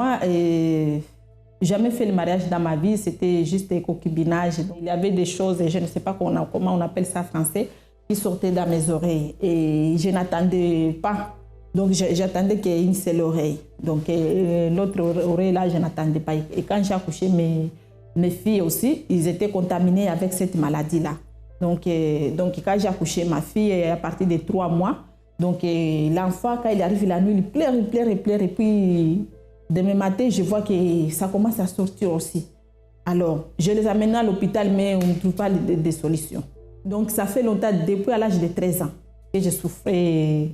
moi, jamais fait le mariage dans ma vie, c'était juste des concubinages. Il y avait des choses, je ne sais pas comment on appelle ça en français, qui sortaient dans mes oreilles. Et je n'attendais pas. Donc j'attendais qu'il y ait une seule oreille. Donc l'autre oreille là, je n'attendais pas. Et quand j'ai accouché, mes filles aussi, ils étaient contaminés avec cette maladie-là. Donc quand j'ai accouché ma fille, à partir de 3 mois, donc l'enfant, quand il arrive la nuit, il pleure, il pleure, il pleure. Et puis demain matin, je vois que ça commence à sortir aussi. Alors, je les amène à l'hôpital, mais on ne trouve pas de solution. Donc ça fait longtemps, depuis à l'âge de 13 ans, que je souffrais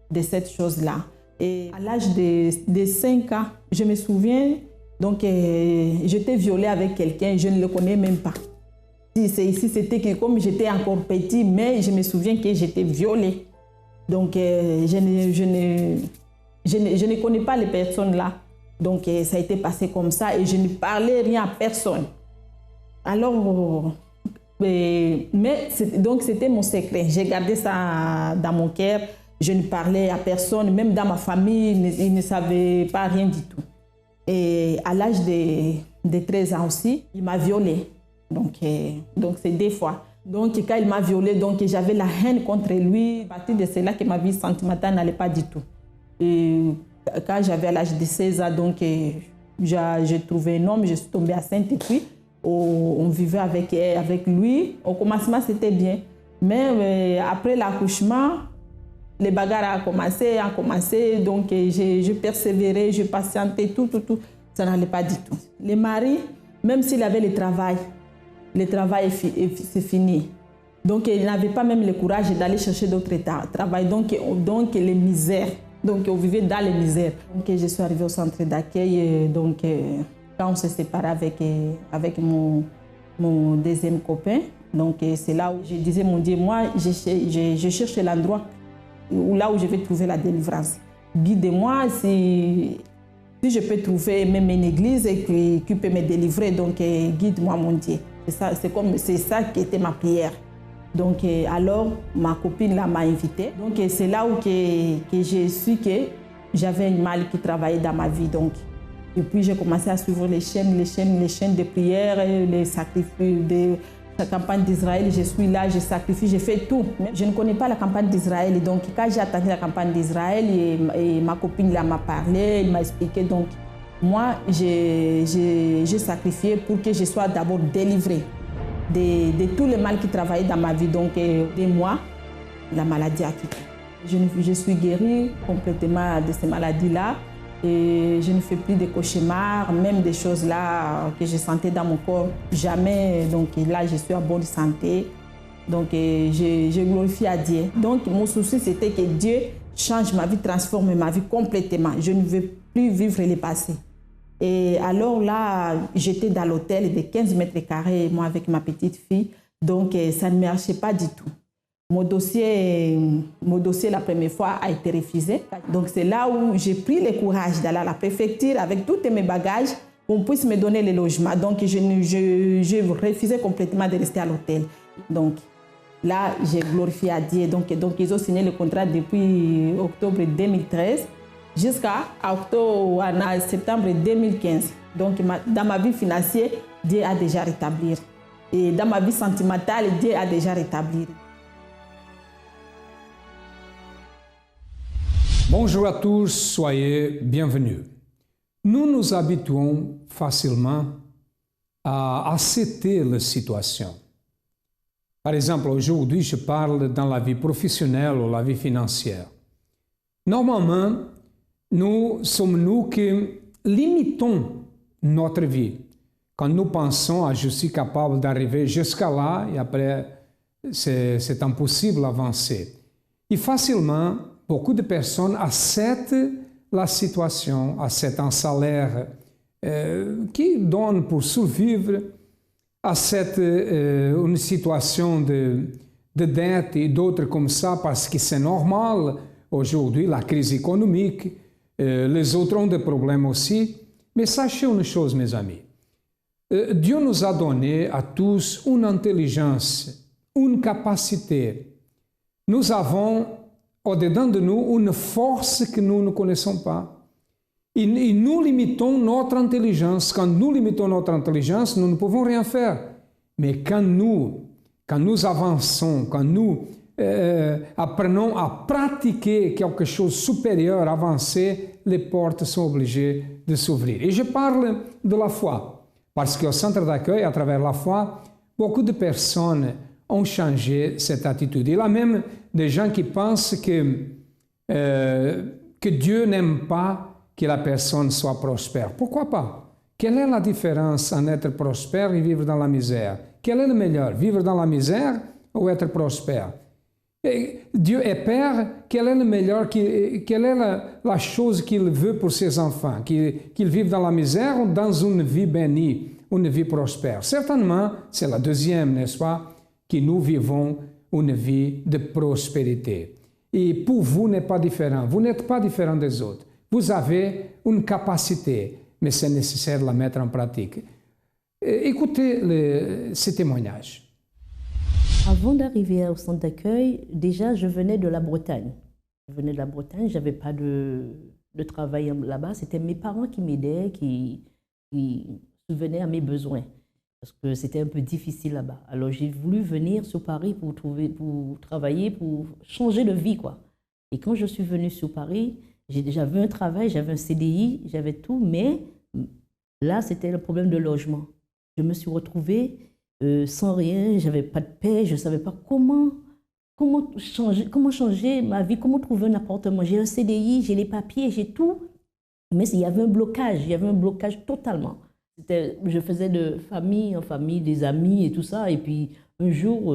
de cette chose-là. Et à l'âge de 5 ans, je me souviens, donc j'étais violée avec quelqu'un, je ne le connais même pas. Ici, c'était que comme j'étais encore petit, mais je me souviens que j'étais violée. Donc je ne connais pas les personnes là. Donc ça a été passé comme ça et je ne parlais rien à personne. Alors, donc c'était mon secret. J'ai gardé ça dans mon cœur. Je ne parlais à personne, même dans ma famille, ils ne savaient pas rien du tout. Et à l'âge de 13 ans aussi, il m'a violée. Donc c'est 2 fois. Donc quand il m'a violée, donc j'avais la haine contre lui. À partir de cela que ma vie sentimentale n'allait pas du tout. Et quand j'avais à l'âge de 16 ans, donc j'ai trouvé un homme, je suis tombée enceinte et puis on vivait avec lui. Au commencement, c'était bien. Mais après l'accouchement, les bagarres ont commencé, donc j'ai persévéré, je patientais, tout, ça n'allait pas du tout. Le mari, même s'il avait le travail c'est fini. Donc il n'avait pas même le courage d'aller chercher d'autres travail, donc les misères, donc on vivait dans les misères. Donc je suis arrivée au centre d'accueil, donc quand on s'est séparé avec mon deuxième copain, donc c'est là où je disais, mon Dieu, moi je cherche l'endroit là où je vais trouver la délivrance. Guide-moi si je peux trouver même une église qui peut me délivrer, donc guide-moi mon Dieu. C'est ça qui était ma prière. Donc alors ma copine là m'a invitée. Donc c'est là où que j'ai su que j'avais un mal qui travaillait dans ma vie. Donc. Et puis j'ai commencé à suivre les chaînes de prière, les sacrifices de la campagne d'Israël. Je suis là, je sacrifie, je fais tout. Je ne connais pas la campagne d'Israël. Donc quand j'ai attendu la campagne d'Israël, et ma copine là m'a parlé, elle m'a expliqué. Donc moi, j'ai sacrifié pour que je sois d'abord délivrée de tout le mal qui travaillait dans ma vie. Donc, de moi, la maladie a quitté. Je suis guérie complètement de ces maladies-là et je ne fais plus de cauchemars, même des choses là que je sentais dans mon corps. Jamais. Donc là, je suis en bonne santé. Donc, je glorifie à Dieu. Donc, mon souci, c'était que Dieu change ma vie, transforme ma vie complètement. Je ne veux plus vivre le passé. Et alors là, j'étais dans l'hôtel de 15 mètres carrés, moi avec ma petite fille. Donc, ça ne marchait pas du tout. Mon dossier la première fois a été refusé. Donc, c'est là où j'ai pris le courage d'aller à la préfecture avec tous mes bagages pour qu'on puisse me donner le logement. Donc, je refusais complètement de rester à l'hôtel. Donc, là, j'ai glorifié à Dieu. Donc, ils ont signé le contrat depuis octobre 2013 jusqu'à septembre 2015. Donc, dans ma vie financière, Dieu a déjà rétabli. Et dans ma vie sentimentale, Dieu a déjà rétabli. Bonjour à tous, soyez bienvenus. Nous nous habituons facilement à accepter la situation. Par exemple, aujourd'hui, je parle dans la vie professionnelle ou la vie financière. Normalement, sommes nous qui limitons notre vie. Quand nous pensons, je suis capable d'arriver jusqu'à là et après, c'est impossible d'avancer. Et facilement, beaucoup de personnes acceptent la situation, acceptent un salaire qui donne pour survivre, acceptent une situation de dette et d'autres comme ça parce que c'est normal. Aujourd'hui, la crise économique, les autres ont des problèmes aussi. Mais sachez une chose, mes amis. Dieu nous a donné à tous une intelligence, une capacité. Nous avons au-dedans de nous une force que nous ne connaissons pas. Et nous limitons notre intelligence. Quand nous limitons notre intelligence, nous ne pouvons rien faire. Mais quand nous avançons, quand nous apprenons à pratiquer quelque chose de supérieur, avancé, les portes sont obligées de s'ouvrir. Et je parle de la foi, parce qu'au centre d'accueil, à travers la foi, beaucoup de personnes ont changé cette attitude. Il y a même des gens qui pensent que Dieu n'aime pas que la personne soit prospère. Pourquoi pas? Quelle est la différence entre être prospère et vivre dans la misère? Quel est le meilleur, vivre dans la misère ou être prospère? Et Dieu est Père, quel est le meilleur, quelle est la chose qu'il veut pour ses enfants? Qu'ils vivent dans la misère ou dans une vie bénie, une vie prospère? Certainement, c'est la deuxième, n'est-ce pas, que nous vivons une vie de prospérité. Et pour vous, n'est pas différent. Vous n'êtes pas différent des autres. Vous avez une capacité, mais c'est nécessaire de la mettre en pratique. Écoutez ces témoignages. Avant d'arriver au centre d'accueil, déjà, je venais de la Bretagne. Je venais de la Bretagne, je n'avais pas de travail là-bas. C'était mes parents qui m'aidaient, qui subvenaient à mes besoins. Parce que c'était un peu difficile là-bas. Alors, j'ai voulu venir sur Paris pour travailler, pour changer de vie, quoi. Et quand je suis venue sur Paris, j'avais un travail, j'avais un CDI, j'avais tout, mais là, c'était le problème de logement. Je me suis retrouvée sans rien, j'avais pas de paix, je ne savais pas comment changer ma vie, comment trouver un appartement. J'ai un CDI, j'ai les papiers, j'ai tout, mais il y avait un blocage totalement. Je faisais de famille en famille, des amis et tout ça, et puis un jour,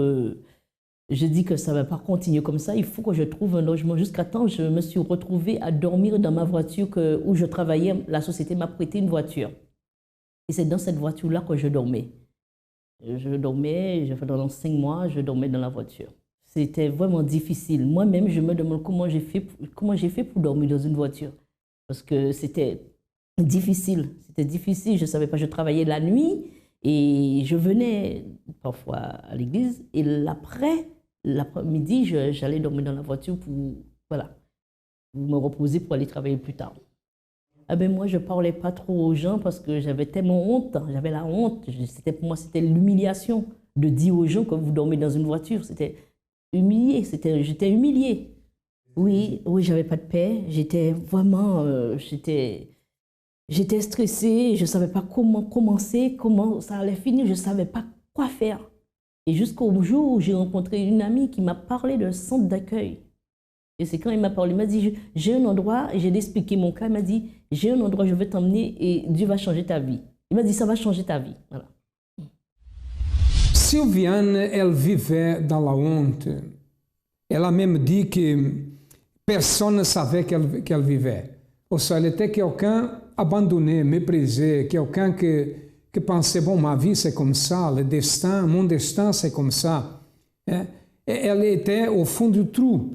j'ai dit que ça ne va pas continuer comme ça, il faut que je trouve un logement. Jusqu'à temps, je me suis retrouvée à dormir dans ma voiture où je travaillais. La société m'a prêté une voiture. Et c'est dans cette voiture-là que je dormais. Pendant 5 mois, je dormais dans la voiture. C'était vraiment difficile. Moi-même, je me demande comment j'ai fait pour dormir dans une voiture. Parce que c'était difficile. C'était difficile. Je ne savais pas, je travaillais la nuit et je venais parfois à l'église. Et l'après-midi, j'allais dormir dans la voiture pour me reposer pour aller travailler plus tard. Ah ben moi, je ne parlais pas trop aux gens parce que j'avais tellement honte. J'avais la honte. Pour moi, c'était l'humiliation de dire aux gens que vous dormez dans une voiture. C'était humilié. J'étais humiliée. Oui, j'avais pas de paix. J'étais vraiment... J'étais stressée. Je ne savais pas comment commencer, comment ça allait finir. Je ne savais pas quoi faire. Et jusqu'au jour où j'ai rencontré une amie qui m'a parlé d'un centre d'accueil. Et c'est quand il m'a parlé, il m'a dit, j'ai un endroit, et j'ai expliqué mon cas, il m'a dit, j'ai un endroit, je vais t'emmener et Dieu va changer ta vie. Il m'a dit, ça va changer ta vie. Voilà. Sylviane, elle vivait dans la honte. Elle a même dit que personne ne savait qu'elle vivait. Ou soit elle était quelqu'un abandonné, méprisé, quelqu'un qui pensait, bon, ma vie c'est comme ça, le destin, mon destin c'est comme ça. Et elle était au fond du trou.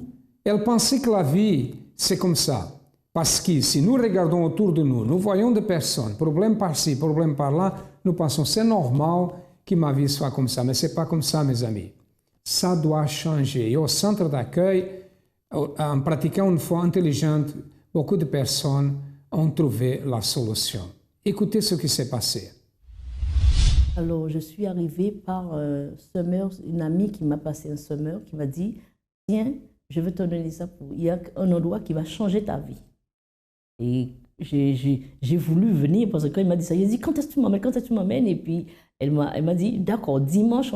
Elle pensait que la vie, c'est comme ça. Parce que si nous regardons autour de nous, nous voyons des personnes, problème par-ci, problème par-là, nous pensons, c'est normal que ma vie soit comme ça. Mais ce n'est pas comme ça, mes amis. Ça doit changer. Et au centre d'accueil, en pratiquant une foi intelligente, beaucoup de personnes ont trouvé la solution. Écoutez ce qui s'est passé. Alors, je suis arrivée par summer, une amie qui m'a passé un summer, qui m'a dit, tiens, je vais te donner ça il y a un endroit qui va changer ta vie. Et j'ai voulu venir parce que quand il m'a dit ça, j'ai dit, quand est-ce que tu m'emmènes? Et puis, elle m'a dit, d'accord, dimanche,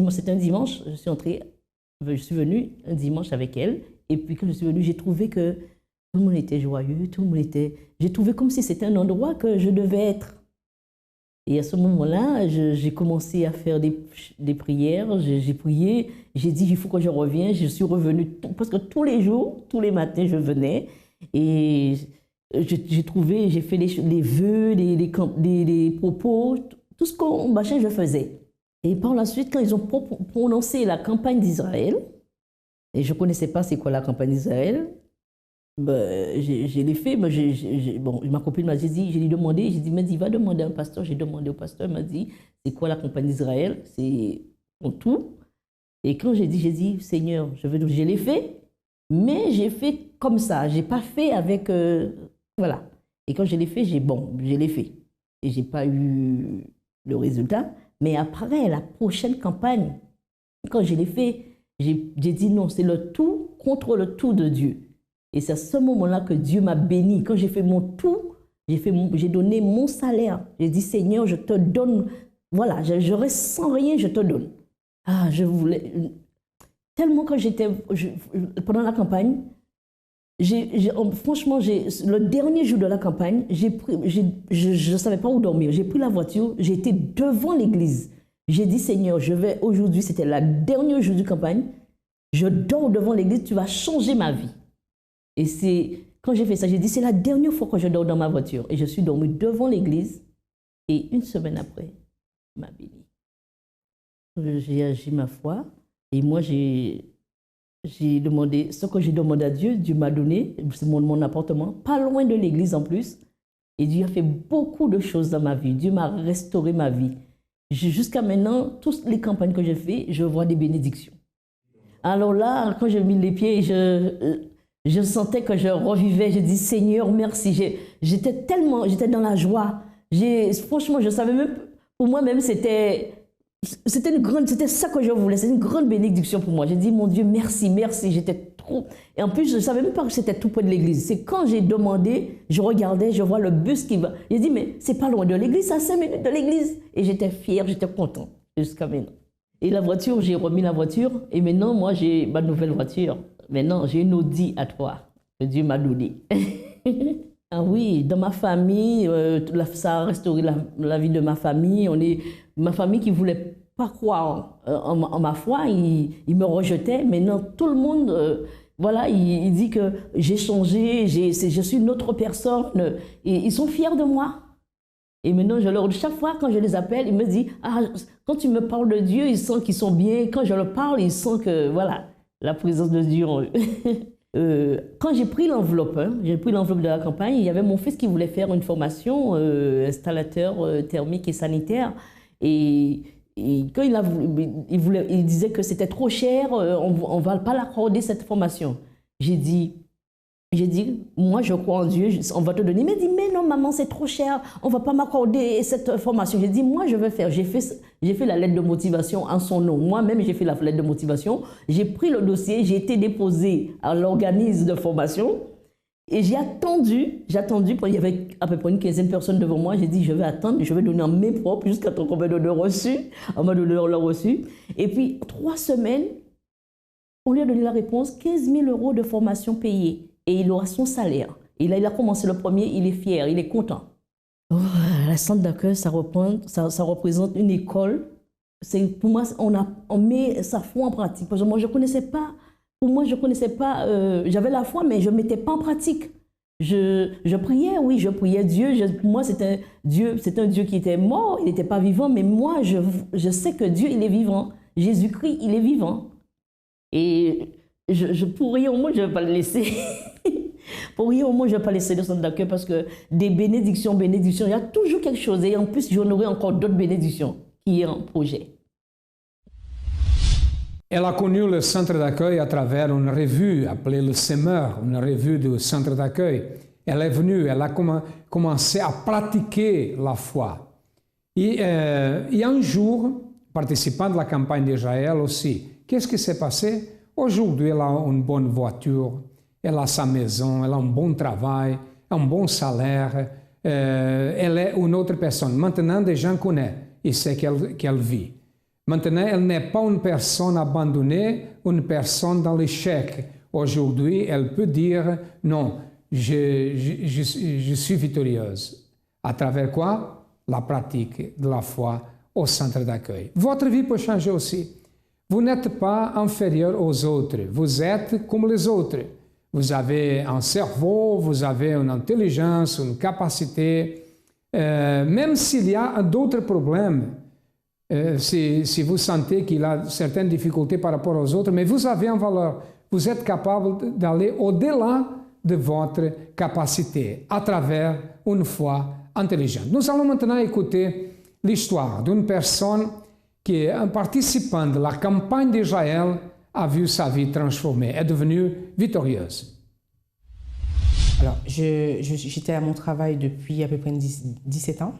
c'était un dimanche, je suis venue un dimanche avec elle. Et puis, quand je suis venue, j'ai trouvé que tout le monde était joyeux, j'ai trouvé comme si c'était un endroit que je devais être. Et à ce moment-là, j'ai commencé à faire des prières, j'ai prié, j'ai dit il faut que je revienne, je suis revenue parce que tous les jours, tous les matins, je venais et j'ai fait les vœux, les propos, tout ce qu'on je faisais. Et par la suite, quand ils ont prononcé la campagne d'Israël, et je ne connaissais pas c'est quoi la campagne d'Israël, ben, je l'ai fait, mais ma copine m'a dit, j'ai demandé, j'ai dit, mais il va demander à un pasteur, j'ai demandé au pasteur, il m'a dit, c'est quoi la campagne d'Israël? C'est pour tout. Et quand j'ai dit, Seigneur, je l'ai fait, mais j'ai fait comme ça, j'ai pas fait avec, voilà. Et quand je l'ai fait, je l'ai fait. Et je n'ai pas eu le résultat. Mais après, la prochaine campagne, quand je l'ai fait, j'ai dit non, c'est le tout contre le tout de Dieu. Et c'est à ce moment-là que Dieu m'a béni. Quand j'ai fait mon tout, j'ai donné mon salaire. J'ai dit, Seigneur, je te donne, voilà, je reste sans rien, je te donne. Ah, je voulais... Tellement que pendant la campagne, franchement, le dernier jour de la campagne, je ne savais pas où dormir. J'ai pris la voiture, j'ai été devant l'église. J'ai dit, Seigneur, aujourd'hui, c'était le dernier jour de campagne, je dors devant l'église, tu vas changer ma vie. Et quand j'ai fait ça, j'ai dit, c'est la dernière fois que je dors dans ma voiture. Et je suis dormi devant l'église, et une semaine après, il m'a béni. J'ai agi ma foi, et moi, j'ai demandé, ce que j'ai demandé à Dieu, Dieu m'a donné, c'est mon appartement, pas loin de l'église en plus. Et Dieu a fait beaucoup de choses dans ma vie. Dieu m'a restauré ma vie. Jusqu'à maintenant, toutes les campagnes que j'ai faites, je vois des bénédictions. Alors là, quand j'ai mis les pieds, je sentais que je revivais. Je dis, Seigneur, merci. J'étais dans la joie. Franchement, je savais même, pour moi-même, c'était ça que je voulais. C'est une grande bénédiction pour moi. J'ai dit, mon Dieu, merci, merci. J'étais trop... Et en plus, je ne savais même pas que c'était tout près de l'église. C'est quand j'ai demandé, je regardais, je vois le bus qui va. J'ai dit, mais c'est pas loin de l'église, c'est à 5 minutes de l'église. Et j'étais fière, j'étais contente jusqu'à maintenant. Et la voiture, j'ai remis la voiture. Et maintenant, moi, j'ai ma nouvelle voiture. Maintenant, j'ai une Audi A3 que Dieu m'a donnée. Ah oui, dans ma famille, ça a restauré la vie de ma famille. Ma famille qui ne voulait pas croire en ma foi, il me rejetait. Maintenant, tout le monde, voilà, il dit que j'ai changé, je suis une autre personne. Et ils sont fiers de moi. Et maintenant, chaque fois quand je les appelle, ils me disent, ah, quand tu me parles de Dieu, ils sentent qu'ils sont bien. Quand je leur parle, ils sentent que, voilà, la présence de Dieu en eux. Quand j'ai pris l'enveloppe de la campagne, il y avait mon fils qui voulait faire une formation installateur thermique et sanitaire. Et quand il disait que c'était trop cher, on ne va pas l'accorder cette formation. J'ai dit, moi je crois en Dieu, on va te donner. Il m'a dit, mais non maman, c'est trop cher, on ne va pas m'accorder cette formation. J'ai dit, moi je vais faire. J'ai fait la lettre de motivation en son nom. Moi-même, j'ai fait la lettre de motivation. J'ai pris le dossier, j'ai été déposé à l'organisme de formation. Et j'ai attendu, il y avait à peu près une quinzaine de personnes devant moi. J'ai dit, je vais attendre, je vais donner en main propre jusqu'à temps qu'on me donne le reçu. On m'a donné le reçu. Et puis, 3 semaines, on lui a donné la réponse, 15 000 € de formation payée. Et il aura son salaire. Et là, il a commencé le premier, il est fier, il est content. Oh, la centre d'accueil, ça représente une école. Pour moi, on met sa foi en pratique. Parce que moi, je ne connaissais pas. Pour moi, je ne connaissais pas. J'avais la foi, mais je ne mettais pas en pratique. Je priais, oui, je priais Dieu. Pour moi, c'est un Dieu qui était mort, il n'était pas vivant. Mais moi, je sais que Dieu, il est vivant. Jésus-Christ, il est vivant. Et pour rien au moins, je ne vais pas le laisser. Pour rien au moins, je ne vais pas laisser le centre d'accueil parce que des bénédictions, il y a toujours quelque chose. Et en plus, j'en aurai encore d'autres bénédictions qui est en projet. Elle a connu le centre d'accueil à travers une revue appelée Le Semeur, une revue du centre d'accueil. Elle est venue, elle a commencé à pratiquer la foi. Et un jour, participant de la campagne d'Israël aussi, qu'est-ce qui s'est passé? Aujourd'hui, elle a une bonne voiture, elle a sa maison, elle a un bon travail, un bon salaire, elle est une autre personne. Maintenant, des gens connaissent et savent qu'elle vit. Maintenant, elle n'est pas une personne abandonnée, une personne dans l'échec. Aujourd'hui, elle peut dire, non, je suis victorieuse. À travers quoi? La pratique de la foi au centre d'accueil. Votre vie peut changer aussi. Vous n'êtes pas inférieur aux autres, vous êtes comme les autres. Vous avez un cerveau, vous avez une intelligence, une capacité. Même s'il y a d'autres problèmes, si vous sentez qu'il a certaines difficultés par rapport aux autres, mais vous avez une valeur. Vous êtes capable d'aller au-delà de votre capacité à travers une foi intelligente. Nous allons maintenant écouter l'histoire d'une personne qui, en participant de la campagne d'Israël, a vu sa vie transformée, est devenue victorieuse. Alors, j'étais à mon travail depuis à peu près 17 ans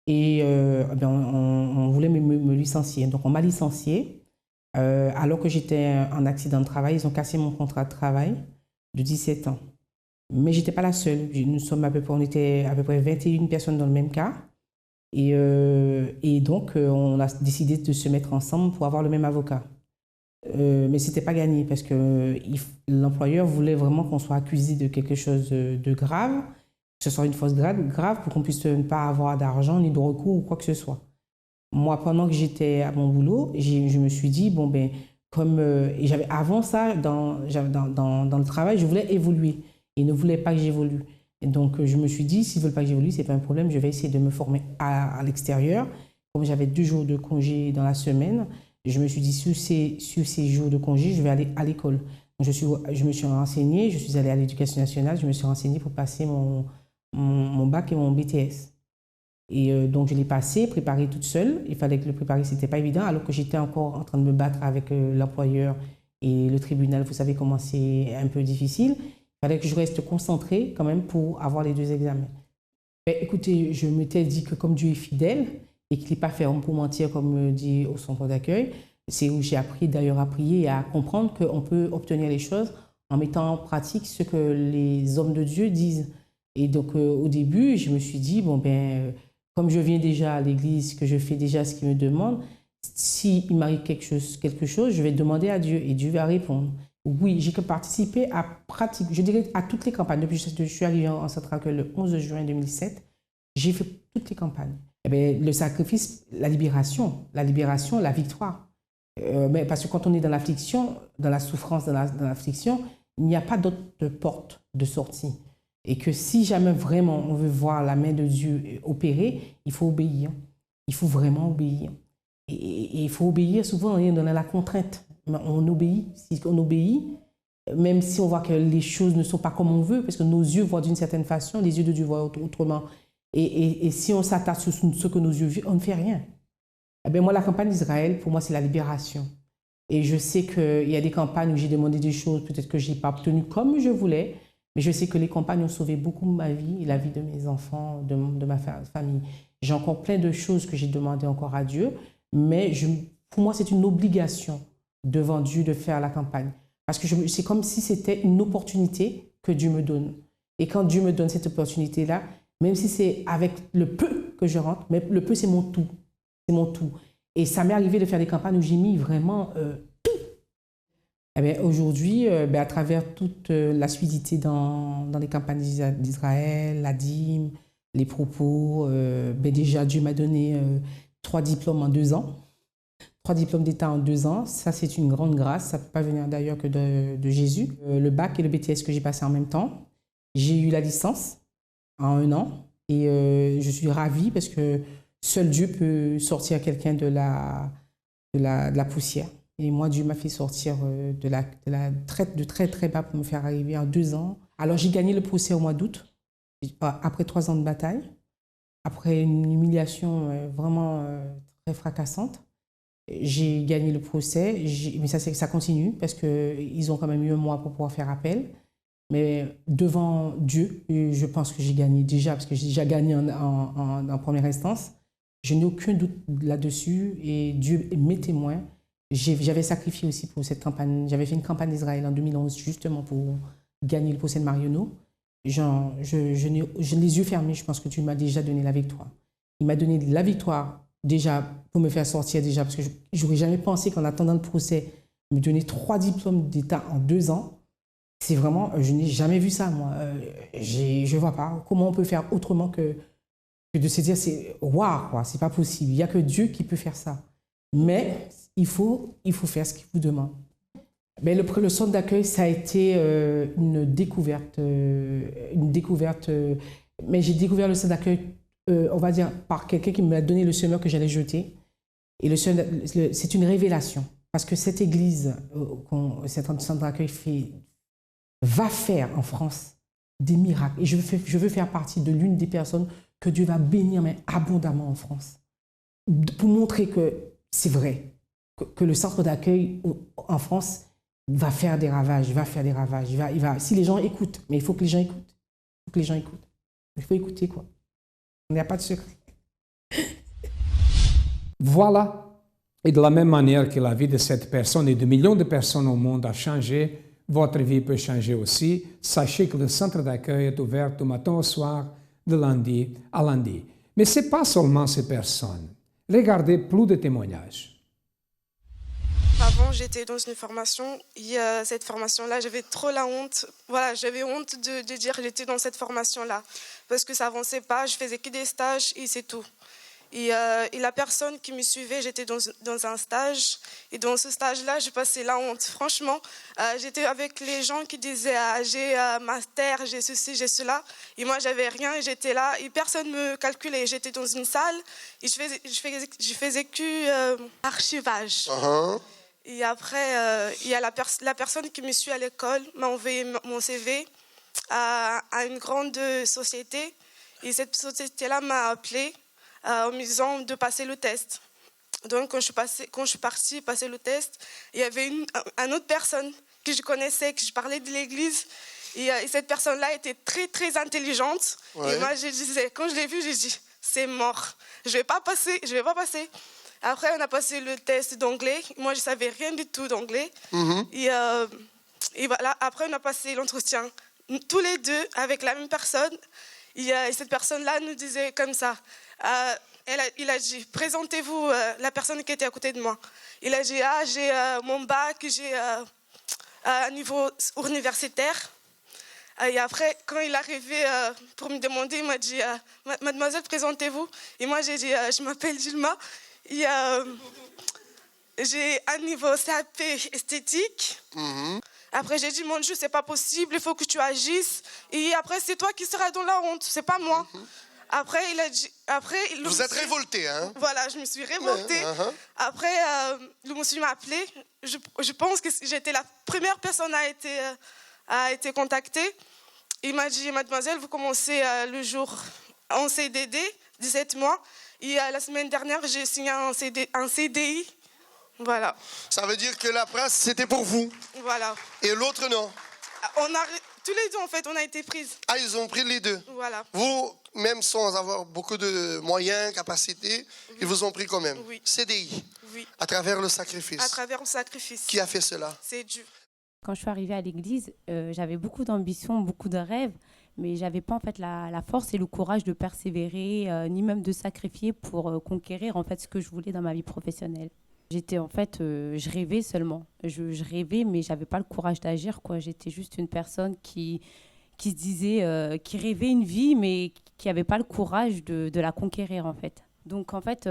et on voulait me licencier. Donc, on m'a licenciée alors que j'étais en accident de travail. Ils ont cassé mon contrat de travail de 17 ans. Mais je n'étais pas la seule. On était à peu près 21 personnes dans le même cas. Et donc, on a décidé de se mettre ensemble pour avoir le même avocat. Mais ce n'était pas gagné parce que l'employeur voulait vraiment qu'on soit accusé de quelque chose de grave, que ce soit une fausse grave pour qu'on puisse ne pas avoir d'argent ni de recours ou quoi que ce soit. Moi, pendant que j'étais à mon boulot, je me suis dit, bon, ben, avant ça, dans le travail, je voulais évoluer. Ils ne voulaient pas que j'évolue. Et donc, je me suis dit, s'ils ne veulent pas que j'évolue, ce n'est pas un problème, je vais essayer de me former à l'extérieur. Comme j'avais 2 jours de congé dans la semaine, je me suis dit, sur ces jours de congé, je vais aller à l'école. Je me suis renseignée, je suis allée à l'Éducation nationale, je me suis renseignée pour passer mon bac et mon BTS. Et donc, je l'ai passé, préparé toute seule. Il fallait que le préparer, ce n'était pas évident, alors que j'étais encore en train de me battre avec l'employeur et le tribunal. Vous savez comment c'est un peu difficile. Il fallait que je reste concentrée quand même pour avoir les 2 examens. Mais écoutez, je m'étais dit que comme Dieu est fidèle et qu'il n'est pas fait homme pour mentir, comme dit au centre d'accueil, c'est où j'ai appris d'ailleurs à prier et à comprendre qu'on peut obtenir les choses en mettant en pratique ce que les hommes de Dieu disent. Et donc au début, je me suis dit, bon ben, comme je viens déjà à l'église, que je fais déjà ce qu'il me demande, s'il m'arrive quelque chose, je vais demander à Dieu et Dieu va répondre. Oui, j'ai participé à pratique, je dirais à toutes les campagnes. Depuis que je suis arrivée en Centre Accueil le 11 juin 2007, j'ai fait toutes les campagnes. Eh bien, le sacrifice, la libération, la victoire. Mais parce que quand on est dans l'affliction, dans la souffrance, dans l'affliction, il n'y a pas d'autre porte de sortie. Et que si jamais vraiment on veut voir la main de Dieu opérer, il faut obéir. Il faut vraiment obéir. Et il faut obéir souvent dans la contrainte. On obéit. Si on obéit, même si on voit que les choses ne sont pas comme on veut, parce que nos yeux voient d'une certaine façon, les yeux de Dieu voient autrement. Et si on s'attache sur ce que nos yeux voient, on ne fait rien. Eh bien, moi, la campagne d'Israël, pour moi, c'est la libération. Et je sais qu'il y a des campagnes où j'ai demandé des choses, peut-être que je n'ai pas obtenues comme je voulais, mais je sais que les campagnes ont sauvé beaucoup ma vie et la vie de mes enfants, de ma famille. J'ai encore plein de choses que j'ai demandées encore à Dieu, mais pour moi, c'est une obligation devant Dieu de faire la campagne. Parce que c'est comme si c'était une opportunité que Dieu me donne. Et quand Dieu me donne cette opportunité-là, même si c'est avec le peu que je rentre, mais le peu, c'est mon tout. C'est mon tout. Et ça m'est arrivé de faire des campagnes où j'ai mis vraiment tout. Eh bien, aujourd'hui, à travers toute l'assiduité dans les campagnes d'Israël, la dîme, les propos, déjà, Dieu m'a donné 3 diplômes en 2 ans. 3 diplômes d'État en 2 ans. Ça, c'est une grande grâce. Ça ne peut pas venir d'ailleurs que de Jésus. Le bac et le BTS que j'ai passé en même temps. J'ai eu la licence en 1 an. Et je suis ravie parce que seul Dieu peut sortir quelqu'un de la poussière. Et moi, Dieu m'a fait sortir de très, très bas pour me faire arriver en 2 ans. Alors, j'ai gagné le procès au mois d'août, après 3 ans de bataille, après une humiliation vraiment très fracassante. J'ai gagné le procès, mais ça continue parce qu'ils ont quand même eu 1 mois pour pouvoir faire appel. Mais devant Dieu, je pense que j'ai gagné déjà, parce que j'ai déjà gagné en première instance. Je n'ai aucun doute là-dessus et Dieu est mes témoins. J'avais sacrifié aussi pour cette campagne. J'avais fait une campagne d'Israël en 2011 justement pour gagner le procès de Marionneau. Je n'ai les yeux fermés, je pense que Dieu m'a déjà donné la victoire. Il m'a donné la victoire déjà pour me faire sortir déjà, parce que je n'aurais jamais pensé qu'en attendant le procès, me donner 3 diplômes d'État en 2 ans. C'est vraiment, je n'ai jamais vu ça, moi. Je ne vois pas comment on peut faire autrement que de se dire, c'est waouh, quoi, c'est pas possible. Il n'y a que Dieu qui peut faire ça. Mais il faut faire ce qu'il vous demande. Mais le centre d'accueil, ça a été une découverte. Mais j'ai découvert le centre d'accueil, on va dire, par quelqu'un qui m'a donné le semeur que j'allais jeter. Et c'est une révélation. Parce que cette église, cet centre d'accueil va faire en France des miracles. Et je veux faire partie de l'une des personnes que Dieu va bénir, mais abondamment en France. Pour montrer que c'est vrai, que le centre d'accueil en France va faire des ravages, si les gens écoutent, mais il faut que les gens écoutent. faut que les gens écoutent. Il faut écouter, quoi. Il n'y a pas de secret. Voilà. Et de la même manière que la vie de cette personne et de millions de personnes au monde a changé, votre vie peut changer aussi. Sachez que le centre d'accueil est ouvert du matin au soir, de lundi à lundi. Mais ce n'est pas seulement ces personnes. Regardez plus de témoignages. Avant, j'étais dans une formation. Cette formation-là, j'avais trop la honte. Voilà, j'avais honte de dire que j'étais dans cette formation-là. Parce que ça n'avançait pas, je faisais que des stages et c'est tout. Et la personne qui me suivait, j'étais dans un stage. Et dans ce stage-là, j'ai passé la honte. Franchement, j'étais avec les gens qui disaient j'ai master, j'ai ceci, j'ai cela. Et moi, j'avais rien et j'étais là. Et personne ne me calculait. J'étais dans une salle et je faisais que archivage. Et après, il y a la personne qui me suit à l'école m'a envoyé mon CV à une grande société. Et cette société-là m'a appelée en me disant de passer le test. Donc, quand je suis partie passer le test, il y avait une autre personne que je connaissais, que je parlais de l'église. Et cette personne-là était très, très intelligente. Ouais. Et moi, quand je l'ai vue, j'ai dit, c'est mort. Je vais pas passer. Après, on a passé le test d'anglais. Moi, je ne savais rien du tout d'anglais. Et voilà, après, on a passé l'entretien. Tous les deux, avec la même personne. Et cette personne-là nous disait comme ça. Il a dit, présentez-vous, la personne qui était à côté de moi. Il a dit, j'ai mon bac, j'ai un niveau universitaire. Et après, quand il est arrivé pour me demander, il m'a dit, mademoiselle, présentez-vous. Et moi, j'ai dit, je m'appelle Gilma. Et j'ai un niveau CAP esthétique. Après, j'ai dit, mon Dieu, c'est pas possible, il faut que tu agisses. Et après, c'est toi qui seras dans la honte, c'est pas moi. Après, il a dit... Vous êtes révolté, hein? Voilà, je me suis révoltée. Après, le monsieur m'a appelé. Je pense que j'étais la première personne à être contactée. Il m'a dit, mademoiselle, vous commencez le jour en CDD, 17 mois. Et la semaine dernière, j'ai signé un CDI. Voilà. Ça veut dire que la place, c'était pour vous. Voilà. Et l'autre, non. Tous les deux, en fait, on a été prises. Ah, ils ont pris les deux. Voilà. Vous, même sans avoir beaucoup de moyens, capacités, ils vous ont pris quand même. Oui. CDI. Oui. À travers le sacrifice. À travers le sacrifice. Qui a fait cela? C'est Dieu. Quand je suis arrivée à l'église, j'avais beaucoup d'ambition, beaucoup de rêves, mais je n'avais pas en fait la force et le courage de persévérer, ni même de sacrifier pour conquérir en fait ce que je voulais dans ma vie professionnelle. J'étais en fait, je rêvais seulement. Je rêvais, mais je n'avais pas le courage d'agir, quoi. J'étais juste une personne qui se disait, qui rêvait une vie, mais qui n'avait pas le courage de la conquérir, en fait. Donc, en fait,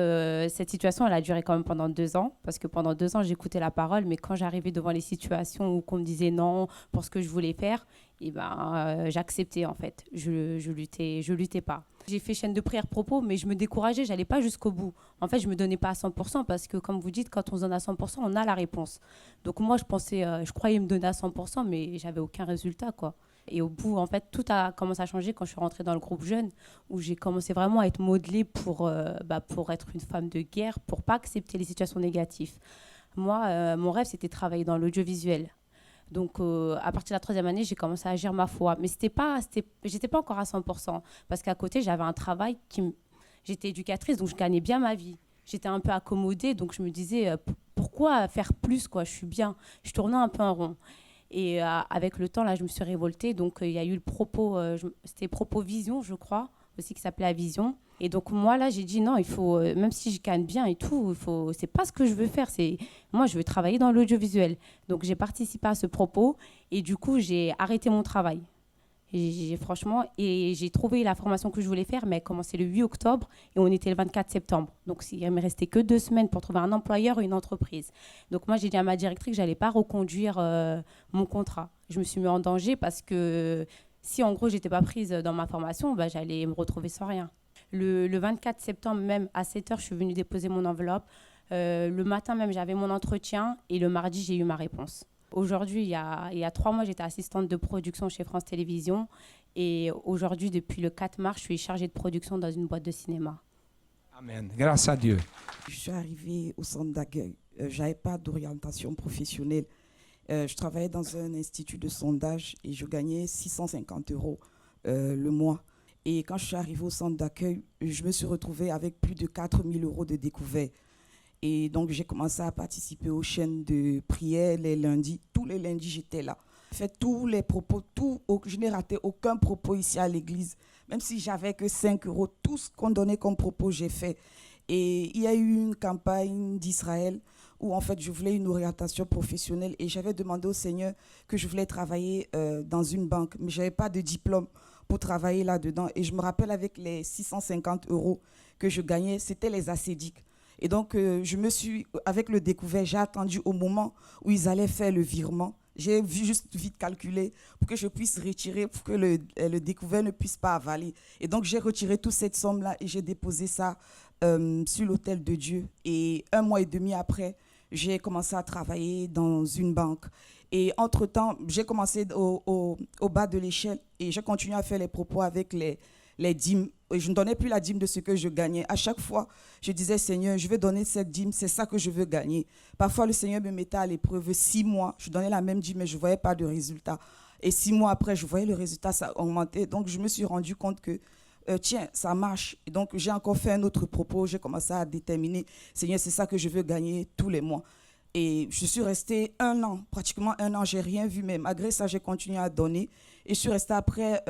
cette situation, elle a duré quand même pendant 2 ans, parce que pendant 2 ans, j'écoutais la parole, mais quand j'arrivais devant les situations où on me disait non pour ce que je voulais faire, eh ben, j'acceptais, en fait. Je luttais pas. J'ai fait chaîne de prière propos, mais je me décourageais, j'allais pas jusqu'au bout. En fait, je me donnais pas à 100% parce que, comme vous dites, quand on se donne à 100%, on a la réponse. Donc moi, je croyais me donner à 100%, mais j'avais aucun résultat, quoi. Et au bout, en fait, tout a commencé à changer quand je suis rentrée dans le groupe jeune, où j'ai commencé vraiment à être modelée pour être une femme de guerre, pour pas accepter les situations négatives. Moi, mon rêve, c'était de travailler dans l'audiovisuel. Donc, à partir de la 3e année, j'ai commencé à agir ma foi. Mais j'étais pas encore à 100%. Parce qu'à côté, j'avais un travail j'étais éducatrice, donc je gagnais bien ma vie. J'étais un peu accommodée, donc je me disais, pourquoi faire plus, quoi? Je suis bien. Je tournais un peu en rond. Et avec le temps, là, je me suis révoltée. Donc, il y a eu le propos, c'était Propos Vision, je crois, aussi, qui s'appelait La Vision. Et donc, moi, là, j'ai dit non, il faut, même si je gagne bien et tout, c'est pas ce que je veux faire. Moi, je veux travailler dans l'audiovisuel. Donc, j'ai participé à ce propos et du coup, j'ai arrêté mon travail. Franchement, j'ai trouvé la formation que je voulais faire, mais elle commençait le 8 octobre et on était le 24 septembre. Donc, il ne me restait que 2 semaines pour trouver un employeur ou une entreprise. Donc, moi, j'ai dit à ma directrice que je n'allais pas reconduire mon contrat. Je me suis mis en danger parce que si, en gros, je n'étais pas prise dans ma formation, j'allais me retrouver sans rien. Le 24 septembre, même à 7h, je suis venue déposer mon enveloppe. Le matin même, j'avais mon entretien et le mardi, j'ai eu ma réponse. Aujourd'hui, il y a 3 mois, j'étais assistante de production chez France Télévisions. Et aujourd'hui, depuis le 4 mars, je suis chargée de production dans une boîte de cinéma. Amen. Grâce à Dieu. Je suis arrivée au centre d'accueil. Je n'avais pas d'orientation professionnelle. Je travaillais dans un institut de sondage et je gagnais 650 € le mois. Et quand je suis arrivée au centre d'accueil, je me suis retrouvée avec plus de 4 000 € de découvert. Et donc, j'ai commencé à participer aux chaînes de prière les lundis. Tous les lundis, j'étais là. J'ai fait tous les propos, je n'ai raté aucun propos ici à l'église. Même si j'avais que 5 €, tout ce qu'on donnait comme propos, j'ai fait. Et il y a eu une campagne d'Israël où en fait je voulais une orientation professionnelle et j'avais demandé au Seigneur que je voulais travailler dans une banque, mais je n'avais pas de diplôme pour travailler là-dedans. Et je me rappelle avec les 650 € que je gagnais, c'était les assédiques. Et donc je me suis, avec le découvert, j'ai attendu au moment où ils allaient faire le virement. J'ai juste vite calculé pour que je puisse retirer, pour que le découvert ne puisse pas avaler. Et donc j'ai retiré toute cette somme-là et j'ai déposé ça sur l'autel de Dieu. Et 1 mois et demi après, j'ai commencé à travailler dans une banque. Et entre-temps, j'ai commencé au bas de l'échelle et j'ai continué à faire les propos avec les dîmes. Et je ne donnais plus la dîme de ce que je gagnais. À chaque fois, je disais, Seigneur, je vais donner cette dîme, c'est ça que je veux gagner. Parfois, le Seigneur me mettait à l'épreuve. 6 mois, je donnais la même dîme, mais je ne voyais pas de résultat. Et 6 mois après, je voyais le résultat, ça augmentait. Donc, je me suis rendu compte que tiens, ça marche. Et donc, j'ai encore fait un autre propos. J'ai commencé à déterminer, Seigneur, c'est ça que je veux gagner tous les mois. Et je suis restée 1 an, pratiquement 1 an, je n'ai rien vu, mais malgré ça, j'ai continué à donner. Et je suis restée après,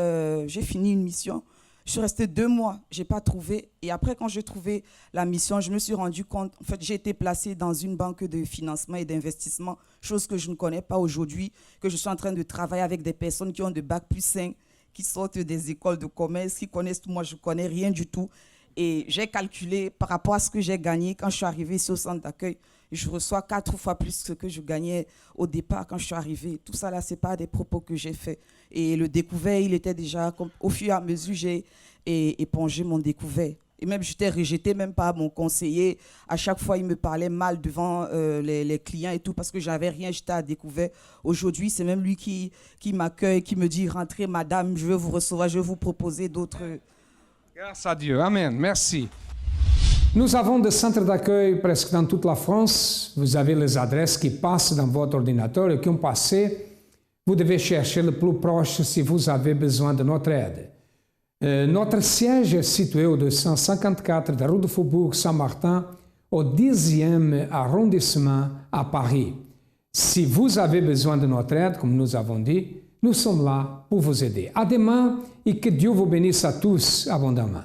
j'ai fini une mission. Je suis restée 2 mois, je n'ai pas trouvé. Et après, quand j'ai trouvé la mission, je me suis rendu compte, en fait, j'ai été placée dans une banque de financement et d'investissement, chose que je ne connais pas aujourd'hui, que je suis en train de travailler avec des personnes qui ont de bac+5, qui sortent des écoles de commerce, qui connaissent tout. Moi, je ne connais rien du tout. Et j'ai calculé par rapport à ce que j'ai gagné quand je suis arrivée ici au centre d'accueil. Je reçois 4 fois plus que ce que je gagnais au départ quand je suis arrivée. Tout ça, là, ce n'est pas des propos que j'ai faits. Et le découvert, il était déjà, au fur et à mesure, j'ai épongé mon découvert. Et même, j'étais rejetée même par mon conseiller. À chaque fois, il me parlait mal devant les clients et tout parce que je n'avais rien, j'étais à découvert. Aujourd'hui, c'est même lui qui m'accueille, qui me dit « Rentrez, madame, je veux vous recevoir, je vais vous proposer d'autres... » Grâce à Dieu. Amen. Merci. Nous avons des centres d'accueil presque dans toute la France. Vous avez les adresses qui passent dans votre ordinateur et qui ont passé. Vous devez chercher le plus proche si vous avez besoin de notre aide. Notre siège est situé au 254 de rue de Faubourg Saint-Martin, au 10e arrondissement à Paris. Si vous avez besoin de notre aide, comme nous avons dit, nous sommes là pour vous aider. À demain et que Dieu vous bénisse à tous abondamment.